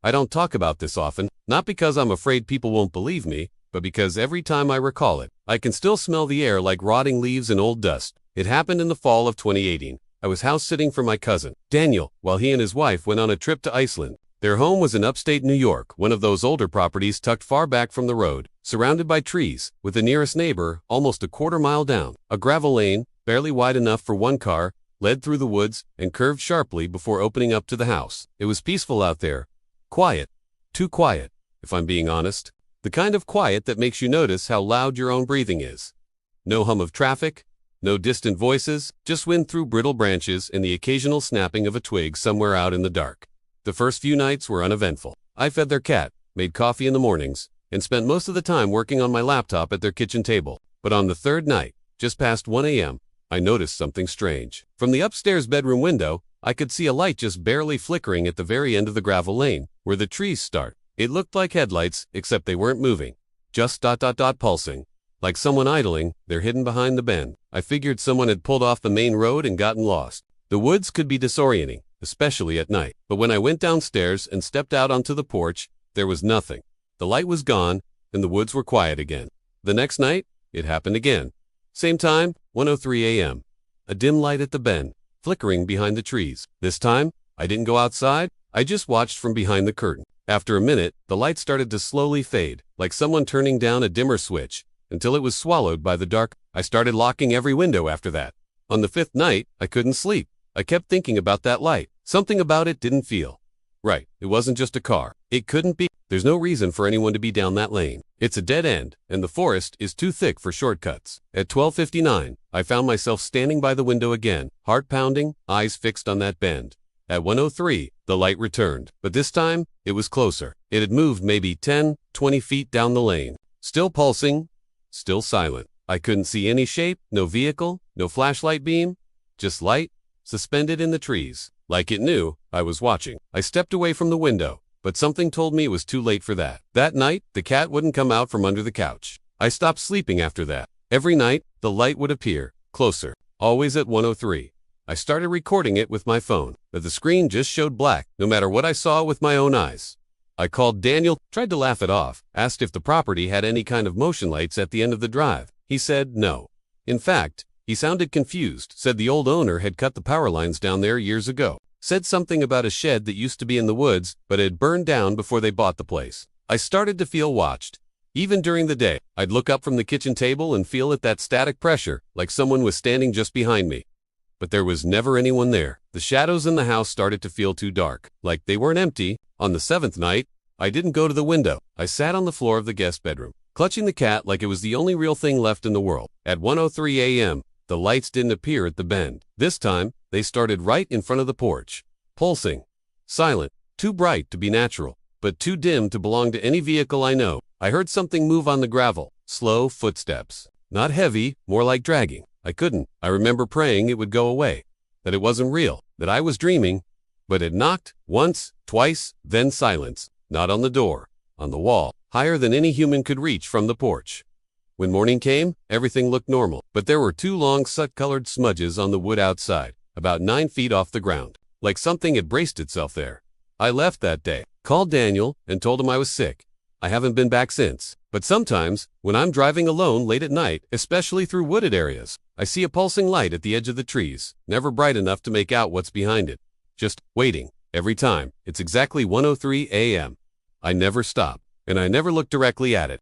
I don't talk about this often, not because I'm afraid people won't believe me, but because every time I recall it, I can still smell the air like rotting leaves and old dust. It happened in the fall of 2018. I was house sitting for my cousin, Daniel, while he and his wife went on a trip to Iceland. Their home was in upstate New York, one of those older properties tucked far back from the road, surrounded by trees, with the nearest neighbor almost a quarter-mile down. A gravel lane, barely wide enough for one car, led through the woods and curved sharply before opening up to the house. It was peaceful out there. Quiet. Too quiet, if I'm being honest. The kind of quiet that makes you notice how loud your own breathing is. No hum of traffic, no distant voices, just wind through brittle branches and the occasional snapping of a twig somewhere out in the dark. The first few nights were uneventful. I fed their cat, made coffee in the mornings, and spent most of the time working on my laptop at their kitchen table. But on the third night, just past 1 a.m., I noticed something strange. From the upstairs bedroom window, I could see a light just barely flickering at the very end of the gravel lane, where the trees start. It looked like headlights, except they weren't moving. Just pulsing. Like someone idling, they're hidden behind the bend. I figured someone had pulled off the main road and gotten lost. The woods could be disorienting, especially at night. But when I went downstairs and stepped out onto the porch, there was nothing. The light was gone, and the woods were quiet again. The next night, it happened again. Same time, 1:03 a.m. A dim light at the bend, flickering behind the trees. This time, I didn't go outside, I just watched from behind the curtain. After a minute, the light started to slowly fade, like someone turning down a dimmer switch, until it was swallowed by the dark. I started locking every window after that. On the fifth night, I couldn't sleep. I kept thinking about that light. Something about it didn't feel right. It wasn't just a car. It couldn't be. There's no reason for anyone to be down that lane. It's a dead end, and the forest is too thick for shortcuts. At 12:59, I found myself standing by the window again, heart pounding, eyes fixed on that bend. At 1:03, the light returned, but this time, it was closer. It had moved maybe 10, 20 feet down the lane. Still pulsing, still silent. I couldn't see any shape, no vehicle, no flashlight beam, just light, suspended in the trees. Like it knew I was watching. I stepped away from the window, but something told me it was too late for that. That night, the cat wouldn't come out from under the couch. I stopped sleeping after that. Every night, the light would appear, closer, always at 1:03. I started recording it with my phone, but the screen just showed black, no matter what I saw with my own eyes. I called Daniel, tried to laugh it off, asked if the property had any kind of motion lights at the end of the drive. He said no. In fact, he sounded confused, said the old owner had cut the power lines down there years ago. Said something about a shed that used to be in the woods, but had burned down before they bought the place. I started to feel watched. Even during the day, I'd look up from the kitchen table and feel that static pressure, like someone was standing just behind me. But there was never anyone there. The shadows in the house started to feel too dark, like they weren't empty. On the seventh night, I didn't go to the window. I sat on the floor of the guest bedroom, clutching the cat like it was the only real thing left in the world. At 1:03 a.m., the lights didn't appear at the bend. This time, they started right in front of the porch. Pulsing. Silent. Too bright to be natural, but too dim to belong to any vehicle I know. I heard something move on the gravel. Slow footsteps. Not heavy, more like dragging. I remember praying it would go away, that it wasn't real, that I was dreaming. But it knocked, once, twice, then silence. Not on the door, on the wall, higher than any human could reach from the porch. When morning came, everything looked normal, but there were two long soot-colored smudges on the wood outside, about 9 feet off the ground, like something had braced itself there. I left that day, called Daniel, and told him I was sick. I haven't been back since. But sometimes, when I'm driving alone late at night, especially through wooded areas, I see a pulsing light at the edge of the trees, never bright enough to make out what's behind it. Just waiting. Every time. It's exactly 1:03 a.m. I never stop, and I never look directly at it.